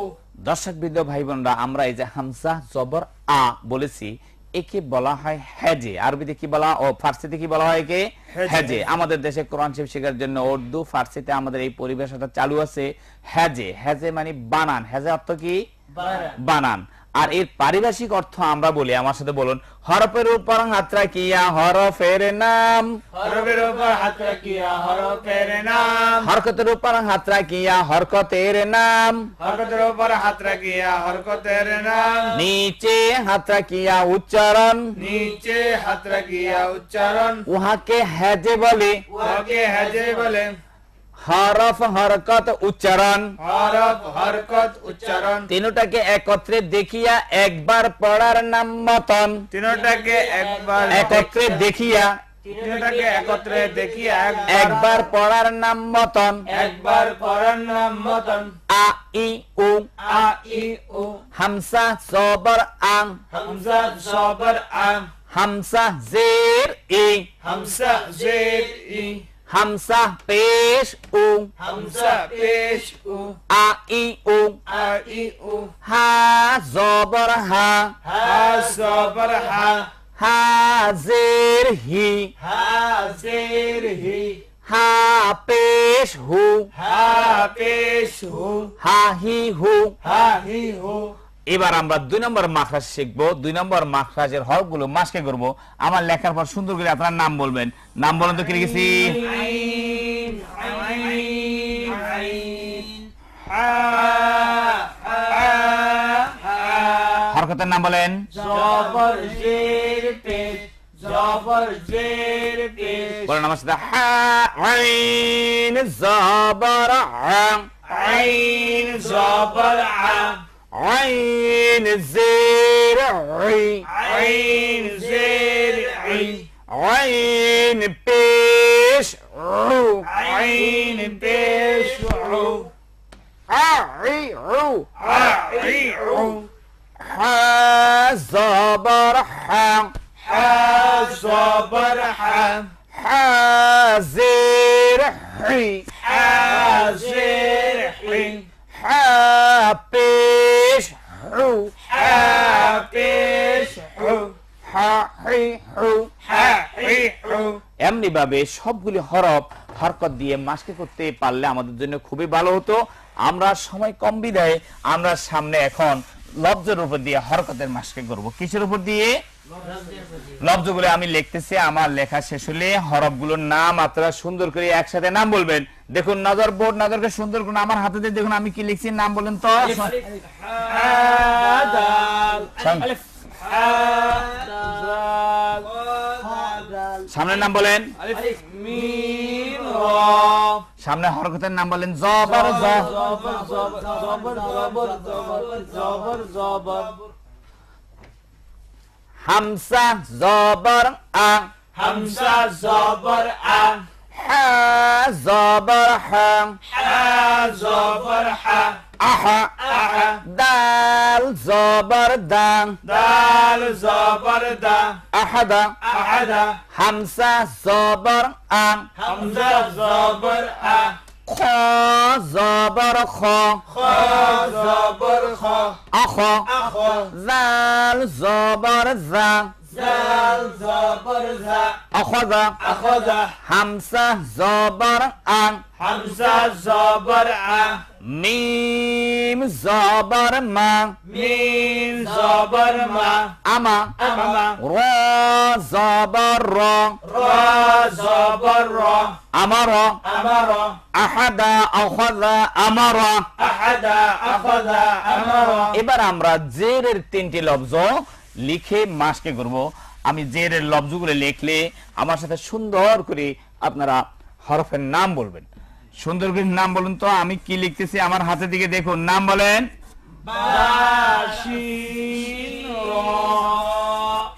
দর্শকবৃন্দ ভাই বোনরা, আমরা এই যে হামসা জবর আ বলেছি, একে বলা হয় হেজে। আরবিতে কি বলা, ও ফার্সিতে কি বলা হয়? একে হেজে। আমাদের দেশে কোরআন শরীফ শেখার জন্য উর্দু ফার্সিতে আমাদের এই পরিভাষাটা চালু আছে হেজে। হেজে মানে বানান। হেজে অর্থ কি? বানান। আর এর পারিভাষিক অর্থ আমরা বলি, আমার সাথে বলুন। হরফের উপর হাত রাখিয়া হরফের নাম, হরফের উপর হাত রাখিয়া হরফের নাম, হরকতের উপর হাত রাখিয়া হরকতের নাম, হরকতের উপর হাত রাখিয়া হরকতের নাম, নিচে হাত রাখিয়া উচ্চারণ, নিচে হাত রাখিয়া উচ্চারণ, উহাকে হেজে বলে। উহাকে হেজে বলে। হরফ হরকত উচ্চারণ হরফ হরকত উচ্চারণ, তিনটাকে একত্রে দেখিয়া একবার পড়ার নাম মতন। তিনটাকে একবার একত্রে দেখিয়া তিনটাকে একত্রে দেখিয়া একবার পড়ার নাম মতন। একবার পড়ার নাম মতন। আ ই উ, আ ই উ, হামসা জবর আং, হামজা জবর আ, হামসা জের ই, হামসা জের ই, হামসা পেশ উ, হামসা পেশ উ, আ ই উ, আ ই উ, হা জবর হা, হা জবর হা, হা জের হি, হা জের হি, হা পেশ হু, হা পেশ হু, হা হি হু। হা হি হু। এবার আমরা 2 নম্বর মাখরাজ শিখবো। 2 নম্বর মাখরাজের হরফগুলো মাস্কে করব। আমার লেখার পর সুন্দর করে আপনারা নাম বলবেন। নাম বলেন তো। কি লিখেছি? আইন, আইন, আইন, হা, হা, হা। হরকতের নাম বলেন। জবর জের পেশ, জবর জের পেশ, বলেন আমার সাথে। হা আইন জবর আ, আইন জবর আ, আইন জের ই, আইন জের ই, আইন পেশ উ, আইন পেশ উ, আ ই উ, আ ই উ, হা জবর হা, হা জবর হা, হা জের হি, হা জের হি, হা পেশ হু, হা পেশ হু, হা হি হু। হা হি হু। এমনি ভাবে সবগুলি হরফ হরকত দিয়ে মাস্কে করতে পারলে আমাদের জন্য খুবই ভালো হতো। আমরা সময় কম বিদায় আমরা সামনে এখন লফজের উপর দিয়ে হরকতের মাস্কে করব। কিসের উপর দিয়ে? লফজগুলো আমি লিখতেছি। আমার লেখা শেষ হলে হরফগুলোর নাম আপনারা সুন্দর করে একসাথে নাম বলবেন। দেখুন নজর বোর্ড, নজরকে সুন্দর করে আমার হাতে দিয়ে দেখুন আমি কি লিখছি। নাম বলেন তো। হা দাল, আলিফ, হা দাল, হা দাল, সামনের নাম বলেন। আলিফ মিম র, সামনে হরকতের নাম বলেন। জবর জ, জবর জবর জবর জবর জবর জবর জবর, হামসা জবর আ, হামজা জবর আ, হা জবর হা, হা জবর হা, আহা, আহা, দাল জবর দা, দাল জবর দা, আহাদা, আহাদা, হামসা জবর আ, হামজা জবর আ, খ জবর খ খ জবর খ আখ আখ জাল জবর জা জাল জবর জা আখযা আখযা হামসা জবর আ হামজা জবর আ মিম জবর মা মিম জবর মা আমা আমা র জবর র রা জবর রা আমার আমার আহাদা আখযা আমার আহাদা আখযা আমার এবার আমরা জেরের তিনটি লফজ লিখে মাসকে করব আমি জেরের লফজগুলো লিখলে আমার সাথে সুন্দর করে আপনারা হরফের নাম বলবেন সুন্দর করে নাম বলুন তো আমি কি লিখতেছি আমার হাতের দিকে দেখুন নাম বলেন বাশিন রা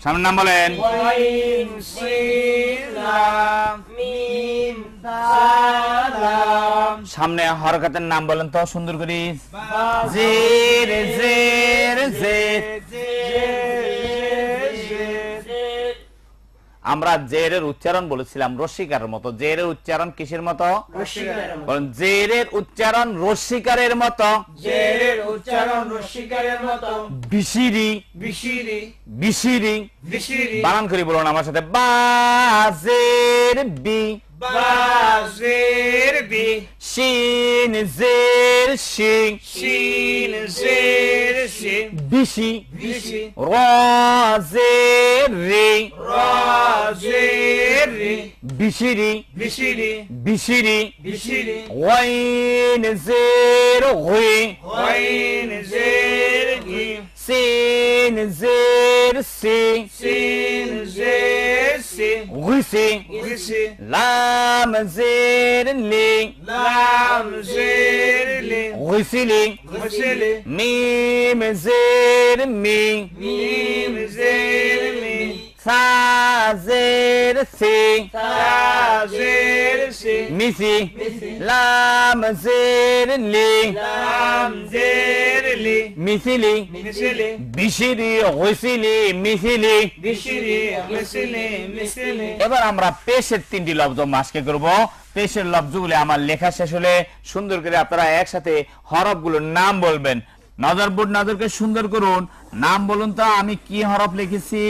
সামনে নাম বলেন ওয়াইন সিন লাম মিম সালাম সামনে হরকতের নাম বলেন তো সুন্দর করে জের জের জের আমরা জেরের উচ্চারণ বলেছিলাম রসিকারের মতো জেরের উচ্চারণ কিসের মতো বলেন জেরের উচ্চারণ রসিকারের মতো জেরের উচ্চারণ রসিকারের মতো বিশিরি বিশিরি বিশিরি বিশিরি বানান করে বলুন আমার সাথে বাজের বি বাজের বি শিন জের শি শিন জের শি বিশি বিশি রাজের রে রাজের রি বিশিরি বিশিরি বিশিরি বিশিরি ওয়াইন জের হুই ওয়াইন জের গি সিন জের সি সিন জের সি গুইসি গিসি লাম জের লি লাম জের লি গুইসিলি গসিলি মিম জের মি মিম জের মি সা জের সি তাজের সি মিসি লাম জের লি লাম জের লি মিসিলি মিসিলি বিশিরি গুইসিলি মিসিলি বিশিরি মিসিলি মিসিলি এবার আমরা পেশের তিনটি লফজ মাসকে করব পেশের লফজগুলো আমার লেখা শেষ হলে সুন্দর করে আপনারা একসাথে হরফগুলোর নাম বলবেন নজর বোর্ড নজরকে সুন্দর করুন নাম বলুন তো আমি কি হরফ লিখেছি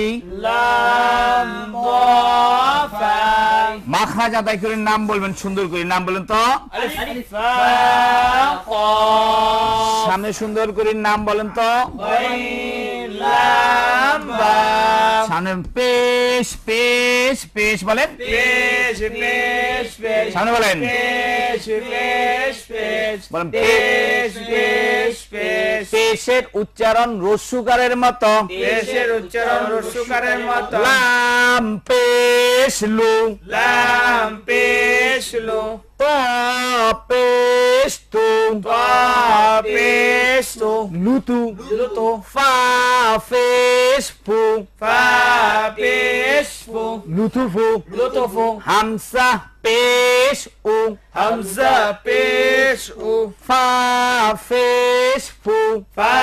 লাম দফা মাখরাজ আদায় করে নাম বলবেন সুন্দর করে নাম বলুন তো আলিফ ফা ক সামনে সুন্দর করে নাম বলেন তো ওয়াইন লাম বা সামনে পেশ পেশ পেশ বলেন পেশ পেশ পেশ সামনে বলেন পেশ পেশ পেশ বলেন পেশ পেশ পেশ পেশের উচ্চারণ রস্যুকারের মতো পেশের উচ্চারণ রস্যুকারের মতো লাম পেশ লু লাম পেশ লো তা পেশ তু তা পেশ তো লুতু লুতো ফা পেশ ফু ফা পেশ ফু লুতুফু লুতুফু হামসা পেশ উ হামজা পেশ উ ফা পেশ ফু ফা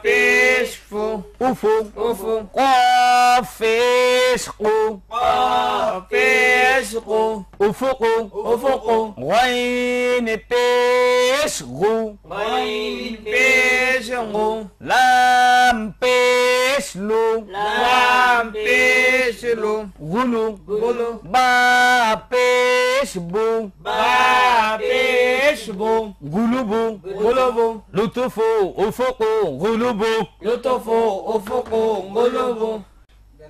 পেশ ফু উফু উফু قاف পেশ কু قاف পেশ কু উফুকু উফুকু غين পেশ গু غين পেশ গু লাম পেশ লু লাম পেশ লু গুলু গুলু বা পেশ বু বা পেশ বু গুলুবু গুলুবু লুতুফু উফুকু গুলুবু লুতুফু উফুকু গুলুবু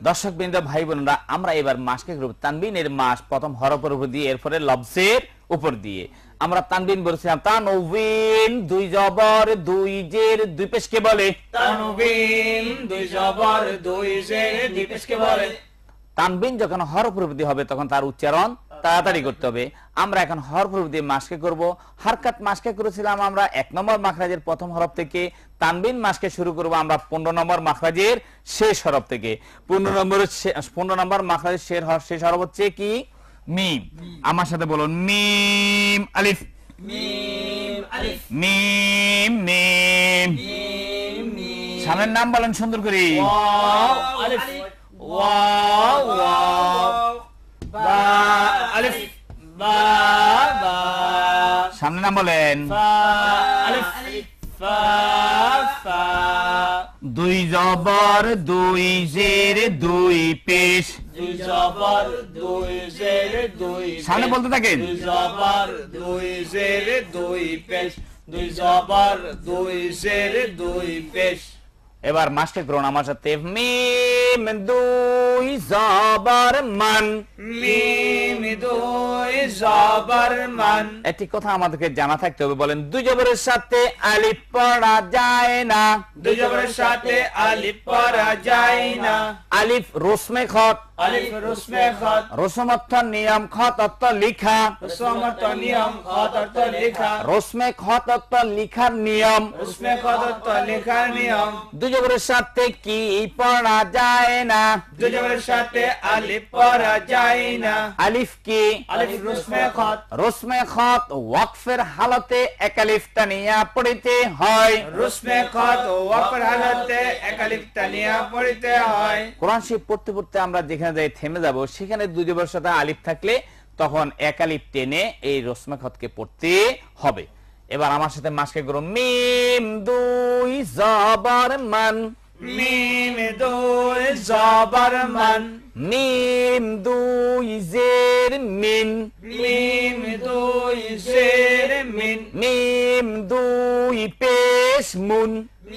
দর্শক বৃন্দ ভাই বোনেরা আমরা এবার মাসকে গ্রুপ তানবিনের মাস প্রথম হরফের উপর দিয়ে এরপরে লফজের উপর দিয়ে আমরা তানবিন বলেছিলাম তানবিন দুই জবর দুই জের দুই পেশকে বলে তানবিন দুই জবর দুই জের দুই পেশকে বলে তানবিন যখন হরফের উপর দিয়ে হবে তখন তার উচ্চারণ তাড়াতাড়ি করতে হবে আমরা এখন হরফের উপর দিয়ে মাসকে করব হারকাত মাসকে করেছিলাম আমরা 1 নম্বর মাখরাজের প্রথম হরফ থেকে তানবিন মাসকে শুরু করব আমরা 15 নম্বর মাখরাজের শেষ হরফ থেকে 15 নম্বর মাখরাজের শেষ হরফ হচ্ছে কি মিম আমার সাথে বলুন মিম আলিফ মিম আলিফ মিম মিম মিম মিম সামনের নাম বলেন সুন্দর করে ওয়াও আলিফ ওয়াও ওয়াও বা আলিফ বা বা সামনে নাম বলেন। ফা আলিফ ফা ফা দুই জবর দুই জের দুই পেশ। দুই জবর দুই জের দুই সামনে বলতে থাকেন। দুই জবর দুই জের দুই পেশ। দুই জবর দুই জের দুই পেশ। এবার মাস্কে করুন আমার সাথে। মিম দুই জবর মান। মিম দুই জবর মান। একটি কথা আমাদেরকে জানা থাকতে হবে, বলেন দুই জবরের সাথে আলিফ পড়া যায় না। দুই জবরের সাথে আলিফ পড়া যায় না। আলিফ রসমে খত। আলিফ রসমে খত। রসম অর্থ নিয়ম, খত অর্থ লিখা। রসম অর্থ নিয়ম, খত অর্থ লেখা। রসমে খত অর্থ লিখার নিয়ম। রসমে খত অর্থ লেখার নিয়ম। দুই জবরের সাথে কি পড়া যায় না। দুই জবরের সাথে আলিফ পড়া যায় না। আলিফ কি? আলিফ রসমে খত। রসমে খত ওয়াকফের হালতে এক আলিফ টানিয়া পড়িতে হয়। রসমে খত ওয়াকফের হালতে এক আলিফ টানিয়া পড়িতে হয়। কোরআন শরীফ পড়তে পড়তে আমরা যেখানে যাই থেমে যাব, সেখানে দুই জবরের সাথে আলিফ থাকলে তখন এক আলিফ টেনে এই রসমে খতকে পড়তে হবে। এবার আমার সাথে মাসকে করো। মিম দুই জবর মান। মিম দুই জবর মান। মিম দুই জের মিন। মিম দুই জের মিন। মিম দুই পেশ মুন।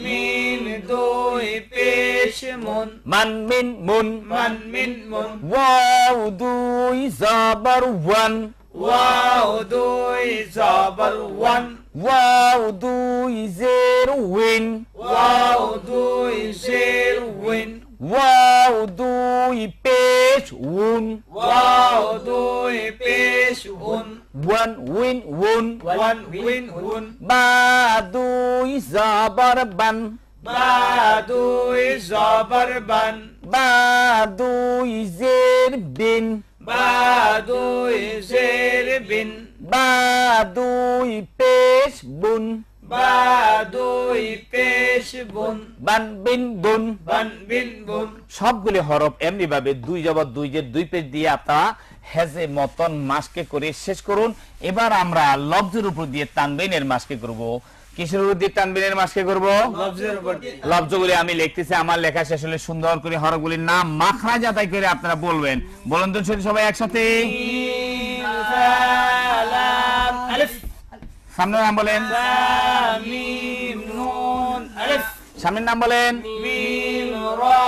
মিম দুই পেশ মুন। মান মিন মুন। মান মিন মুন। ওয়াও দুই জবর ওয়ান। ওয়াও দুই জবর ওয়ান। ওয়াও দুই জের উইন। ওয়াও দুই জের উইন। ওয়াও দুই পেশ উন। ওয়াও দুই পেশ উন। ওয়ান উইন উন। ওয়ান উইন উন। বা দুই জবর বান। বা দুই জবর বান। বা দুই জের বিন। বা দুই জের বিন। বা দুই পেশ বুন। বা দুই পেশ বুন। বান বিন বুন। বান বিন বুন। সবগুলি হরফ এমনি ভাবে দুই জবর দুই জের দুই পেশ দিয়ে আপনারা হেজে মতন মাসকে করে শেষ করুন। এবার আমরা লফজের উপর দিয়ে তানবিনের মাসকে করব। কিসের উপর দিয়ে তানবিনের মাসকে করব? লফজের উপর দিয়ে। লফজগুলি আমি লিখতেছি, আমার লেখা শেষ হলে সুন্দর করে হরফগুলির নাম মাখরাজ আদায় করে আপনারা বলবেন। বলুন তো সবাই একসাথে। মিম লাম আলিফ। সামনে নাম বলেন। মিম নুন আলিফ। সামনের নাম বলেন। মিম রা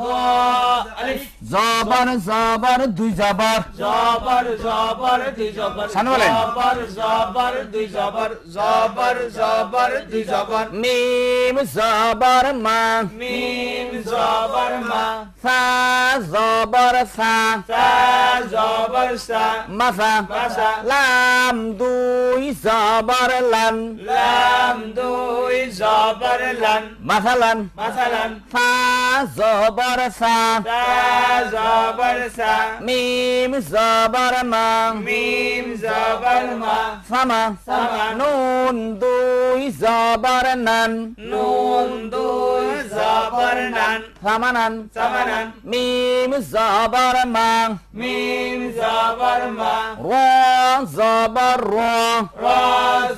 দা আলিফ। জবর জবর দুই জবর। জবর জবর দুই জবর। সামনে বলেন। জবর জবর দুই জবর। জবর জবর দুই জবর। মিম জবর মা। মিম জবর মা। সা জবর সা। সা জবর সা। মাসা। মাসা। লাম দুই জবর লান। লাম দুই জবর লান। মাসালান। মাসালান। সা জবর সা। সা জবর সা। মিম জবর মা। মিম জবর মা। সামা। সামা। নুন দুই জবর নান। নুন দুই জবর নান। সামানান। সামানান। মিম জবর মা। মিম জবর মা। র জবর র। রা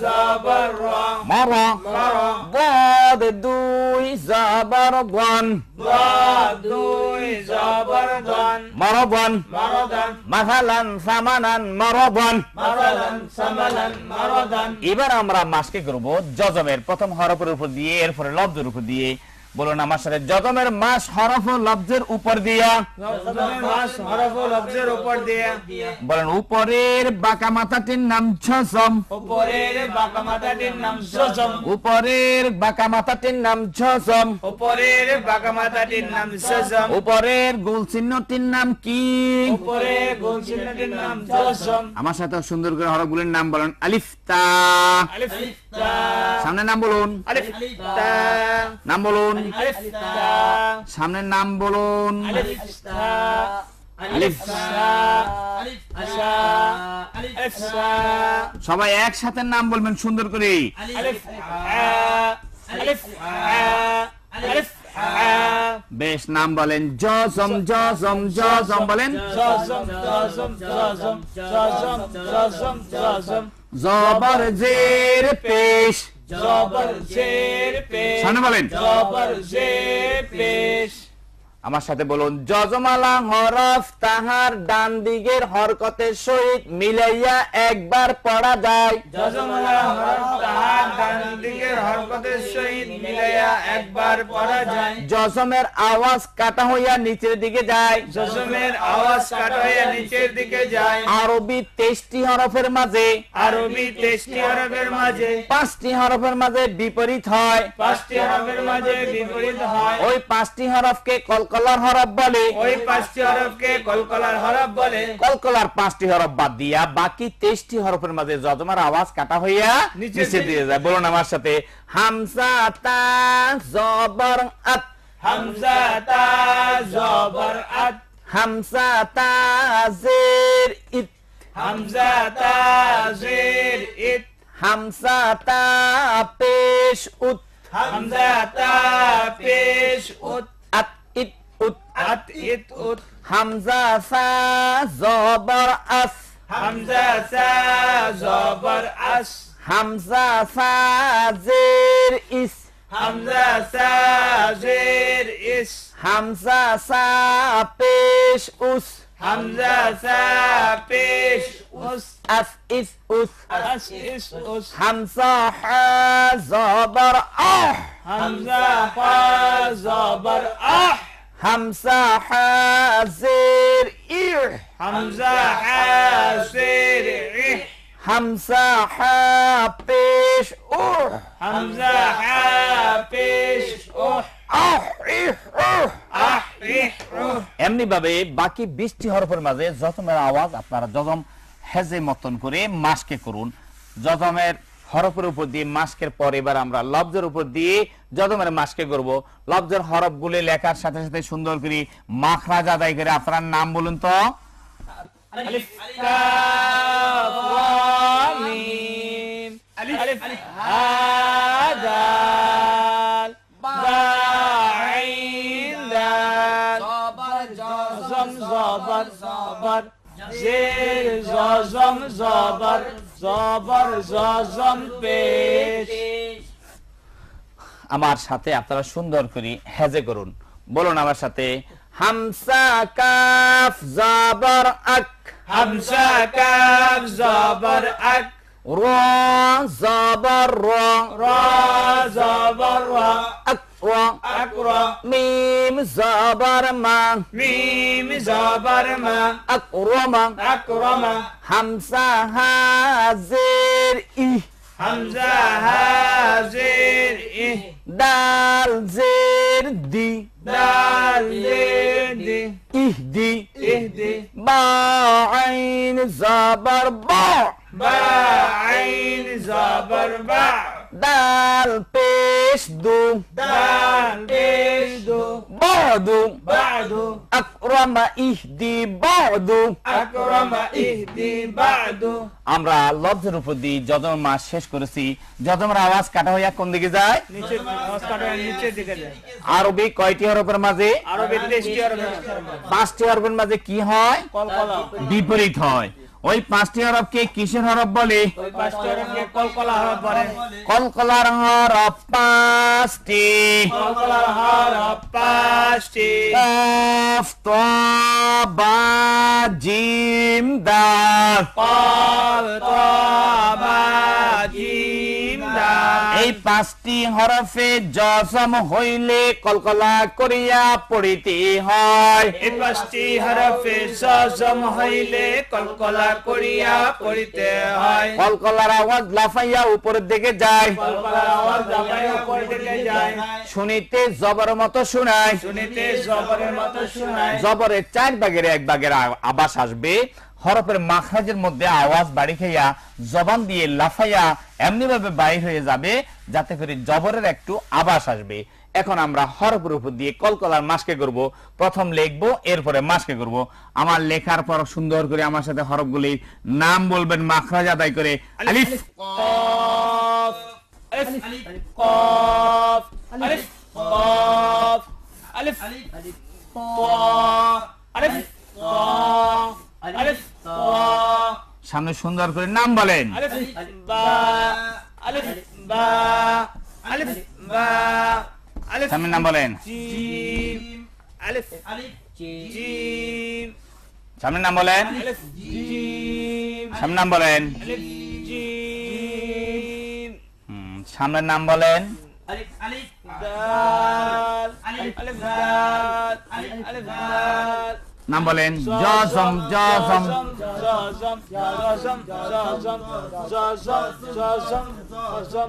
জবর রা। মর। মারা। বদ দুই জবর বন। ضاد দুই জবর দান। মরবন। মারাদান। মাসালান সামানান মরবন। মারাদান সামালান মারাদান। এবার আমরা মাসকে করব জজমের প্রথম হরফের উপর দিয়ে, এরপরে লফজের উপর দিয়ে। বলুন আমার সাথে। জজমের মাস হরফ ও লফজের উপর দিয়া। জজমের মাস হরফ ও লফজের উপর দিয়ে। বলেন উপরের বাঁকা মাথাটির নাম জজম। উপরের বাঁকা মাথাটির নাম জজম। উপরের বাঁকা মাথাটির নাম জজম। উপরের বাঁকা মাথাটির নাম জজম। উপরের গোল চিহ্নটির নাম কি? উপরে গোল চিহ্নটির নাম জজম। আমার সাথে সুন্দর করে হরফগুলির নাম বলেন। আলিফ তা। আলিফ তা। সামনে নাম বলুন। আলিফ তা। নাম বলুন। আলিফ তা। সামনের নাম বলুন। আলিফ তা। আলিফ তা। আলিফ আশা। আলিফ সা। সবাই একসাথে নাম বলবেন সুন্দর করে। আলিফ আ। আলিফ আ। আলিফ আ। বেশ, নাম বলেন। জজম জজম জজম বলেন। জজম জজম জজম জজম জজম জজম জবর জের পেশ জবর জের পেশ সামনে বলেন জবর জের পেশ আমার সাথে বলুন যজমালা হরফ তাহার ডান দিকের হরকতের সহিত মিলাইয়া একবার পড়া যায় যজমালা হরফ তাহার ডান দিকের হরকতের সহিত মিলাইয়া একবার পড়া যায় জজমের আওয়াজ কাটা হইয়া নিচের দিকে যায় জজমের আওয়াজ কাটা হইয়া নিচের দিকে যায় আরবি 23টি হরফের মাঝে আরবি 23টি হরফের মাঝে 5টি হরফের মাঝে বিপরীত হয় 5টি হরফের মাঝে বিপরীত হয় ওই 5টি হরফকে কলকলার হরফ বলে ওই 5টি হরফকে কলকলার হরফ বলে কলকলার 5টি হরফ বাদ দিয়া বাকি 23টি হরফের মাঝে যজমার আওয়াজ কাটা হইয়া নিচে দিয়ে যায় বলুন আমার সাথে হামজা তা জবর আত হামজা তা জবর আত হামজা তা জের ইত হামজা তা জের ইত হামজা তা পেশ উত হামজা তা পেশ উত আত ইত উত আত ইত উত হামজা সা জবর আস হামজা সা জবর আস হামজা সা জের ইস হামজা সা জের ইস হামজা সা পেশ উস হামজা সা পেশ উস আস ইস উস আস ইস উস হামজা হা জবর আহ হামজা হা জবর আহ হামজা হা জের ইহ হামজা হা জের ইহ হামজা হা পেশ উহ হামজা হা পেশ উহ আহ ইহ উহ আহ ইহ উহ এমনি ভাবে বাকি 20টি হরফের মাঝে যজমের আওয়াজ আপনারা যজম হেজে মতন করে মাস্কে করুন যজমের হরফের উপর দিয়ে মাস্কের পর এবার আমরা লফজের উপর দিয়ে যজমের মাস্কে করব লফজের হরফগুলি লেখার সাথে সাথে সুন্দর করে মাখরাজ আদায় করে আপনার নাম বলুন তো আলিফ কাফ ওয়া মিম আলিফ হা দাল বা আইন দাল জবর জবর জবর জের জজম জবর জবর জজম পেশ আমার সাথে আপনারা সুন্দর করে হেজে করুন বলুন আমার সাথে হামসা কাফ জবর আক হামসা কাফ জবর আক র জবর র রা জবর রা আক র আকরা মিম জবর মা মিম জবর মা আকরমা আকরামা হামসা হা জের ই হামজা হা জের ইহ দাল জের দি দাল জের দি ইহদি ইহদি বা আইন জবর বা বা আইন জবর বা দাল পেশ দু দাল পেশ দু বাদু বাদু আকরামা ইহদি বাদু আকরামা ইহদি বাদু আমরা লফজের উপর দিয়ে যজম মাস শেষ করেছি যজমের আওয়াজ কাটা হইয়া কোন দিকে যায় নিচে নমস্কার নিচে দিকে যায় আরবি কয়টি হরফের মাঝে আরবি 23টি হরফ 5টি হরফের মাঝে কি হয় কলকলা বিপরীত হয় ওই 5টি হরফকে কিসের হরফ বলে ওই 5টি হরফকে কলকলা হরফ বলে কলকলার হরফ 5টি কলকলার হরফ 5টি কাফ তা বা জিম দাল কল তা বা জিম দাল এই 5টি হরফে জজম হইলে কলকলা করিয়া পড়িতে হয় এই 5টি হরফে জজম হইলে কলকলা করিয়া পড়িতে হয় কলকলার আওয়াজ লাফাইয়া উপরের দিকে যায় কলকলার আওয়াজ দাবায় উপর দিকে যায় শুনিতে জবর মতো শোনায় শুনিতে জবরের মতো শোনায় জবরের 4 ভাগের 1 ভাগের আবাস আসবে হরফের মাখরাজের মধ্যে আওয়াজ বাড়ি খাইয়া জবান দিয়ে লাফাইয়া এমনি ভাবে বাইর হয়ে যাবে যাতে করে জবরের একটু আবাস আসবে এখন আমরা হরফের উপর দিয়ে কলকলার মাসকে করব প্রথম লিখবো এরপরে মাসকে করব আমার লেখার পর সুন্দর করে আমার সাথে হরফগুলি নাম বলবেন মাখরাজ আদায় করে আলিফ কফ আলিফ কফ আলিফ কফ আলিফ তা আলিফ তা আলিফ তা সামনে সুন্দর করে নাম বলেন। আলিফ বা আলিফ বা আলিফ বা আলিফ সামনে নাম বলেন। জিম আলিফ আলিফ জিম সামনে নাম বলেন। আলিফ জিম সামনে নাম বলেন। আলিফ জিম সামনের নাম বলেন। আলিফ আলিফ দাল আলিফ আলিফ দাল আলিফ দাল নাম বলেন। জজম জজম জজম জজম জজম জজম জজম জজম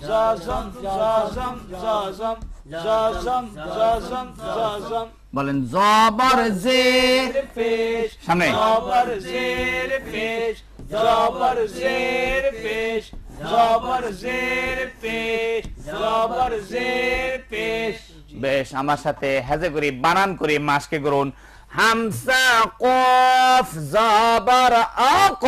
জজম জজম জজম জজম জজম জজম বলেন। জবর জের পেশ সামনে। জবর জের পেশ জবর জের পেশ জবর জের পেশ জবর জের পেশ। বেশ, আমার সাথে হেজে করি বানান করি মাসকে করুন। হামসা কফ জবর আক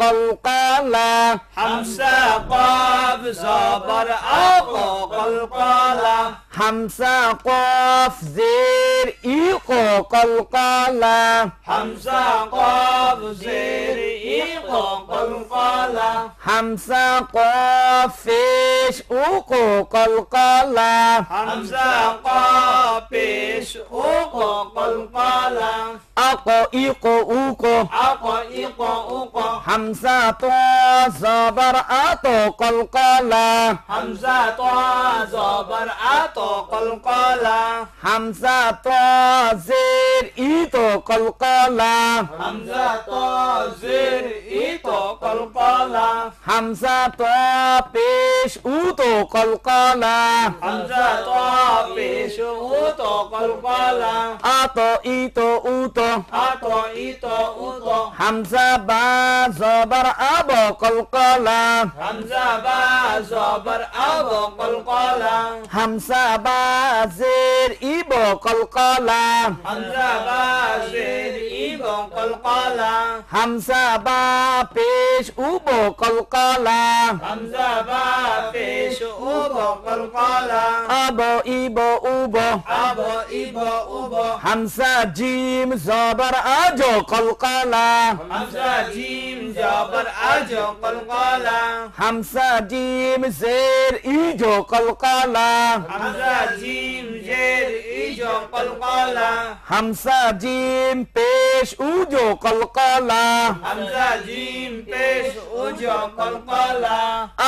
কলকালা। হামসা কফ জবর আক কলকালা। হামসা কফ জের ইক কলকালা। হামসা কফ জের ইক কলকালা। হামসা কফ পেশ উক কলকালা। হামসা কফ পেশ উক কলকালা। আক ইক উক। আক ইক উক। হামসা তো জবর আত কলকালা। হামসা তো জবর আত কলকালা। হামসা তো জের ইত কলকালা। হামসা তো জের ইত কলকালা। হামসা তো পেশ উত কলকালা। হামসা তো পেশ উত কলকালা। আত ইত উত। আত ইত উত। হামসা বা জবর আব কলকালা। হামসা বা জবর আব কলকালা। হামসা বা জের ইব কলকালা। হামসা বা জের ইব কলকালা। হামসা বা পেশ উব কলকালা। হামসা বা পেশ উব কলকালা। আব ইব উব। আব ইব উব। হামসা জিম জবর আজ কলকালা। হামসা জিম জবর আজ কলকালা। হামসা জিম জের ইজ কলকালা। হামসা জিম জের ইজ কলকালা। হামসা জিম পেশ উজ কলকালা। হামসা জিম পেশ উজ কলকালা।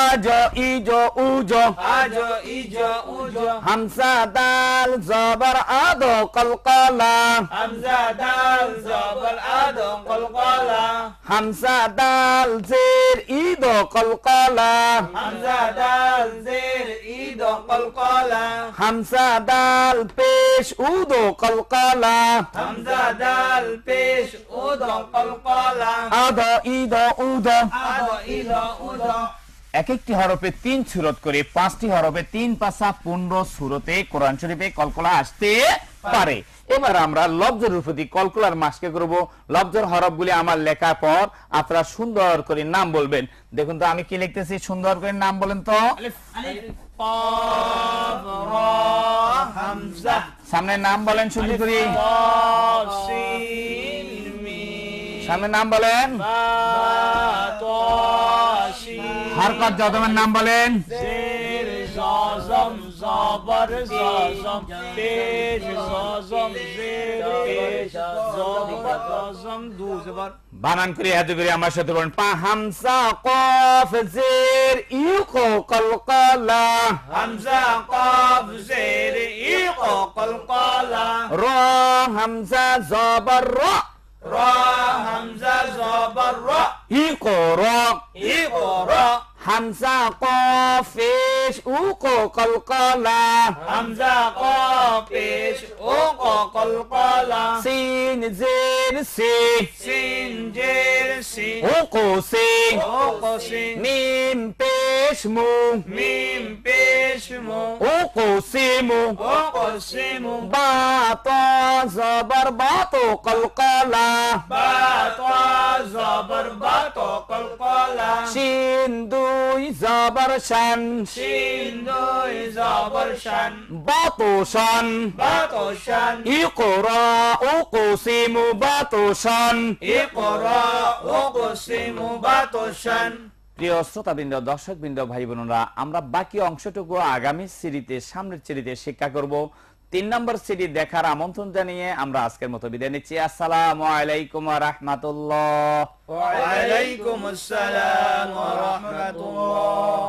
আজ ইজ উজ। আজ ইজ উজ। হামসা দাল জবর আদ কলকালা। হামসা দাল জবর আদ কলকালা। হামসা দাল জের ইদ কলকালা। হামসা দাল জের ইদ কলকালা। হামসা দাল পেশ উদ কলকালা। হামসা দাল পেশ উদ কলকালা। আদ ইদ উদ। আদ ইদ উদ। এক একটি হরফে 3 সূরত করে 5টি হরফে 3 পাঁচা 15 সূরতে কোরআন শরীফে কলকলা আসতে পারে। এবার আমরা লফজের প্রতি কলকলার মাসকে করব। লফজের হরফগুলি আমার লেখার পর আপনারা সুন্দর করে নাম বলবেন। দেখুন তো আমি কি লিখতেছি, সুন্দর করে নাম বলেন তো। আলিফ আলিফ কাফ রা হামজা। সামনে নাম বলেন সুন্দর করে। কাফ সিন মিম। সামনে নাম বলেন। বা তা শিন। হরকত যদমের নাম বলেন। জের জজম জবর জজম পেশ জজম জের পেশ জবর জজম দু জবর। বানান করে হাতে করে আমার সাথে বলেন। পা হামসা কফ জের ইক কলকলা। হামজা কফ জের ইক কলকলা। র হামসা জবর র। রা হামজা জবর রা। ইক র। ইক রা। হামসা কফ পেশ উক কলকলা। হামজা কফ পেশ উক কলকলা। সিন জের সি। সিন জের সিন। উক সি। উক সিন। মিম পেশ মু। মিম পেশ মু। উক সি মু। উক সিমু। বা তা জবর বা তো কলকলা। বা তা জবর বা তো কলকলা। শিন দুই দুই জবর শান শিন দুই জবর শান বাতোশান বাতোশান ইকরা উকসিমু বাতোশান ইকরা উকসিমু বাতোশান। প্রিয় শ্রোতাবৃন্দ, দর্শকবৃন্দ, ভাই বোনেরা, আমরা বাকি অংশটুকু আগামী সিরিতে সামনের সিরিতে শিক্ষা করব। 3 নম্বর সিরি দেখার আমন্ত্রণ জানিয়ে আমরা আজকের মতো বিদায় নিচ্ছি। আসসালামু আলাইকুম ওয়া রাহমাতুল্লাহ। ওয়া আলাইকুম আসসালাম ওয়া রাহমাতুল্লাহ।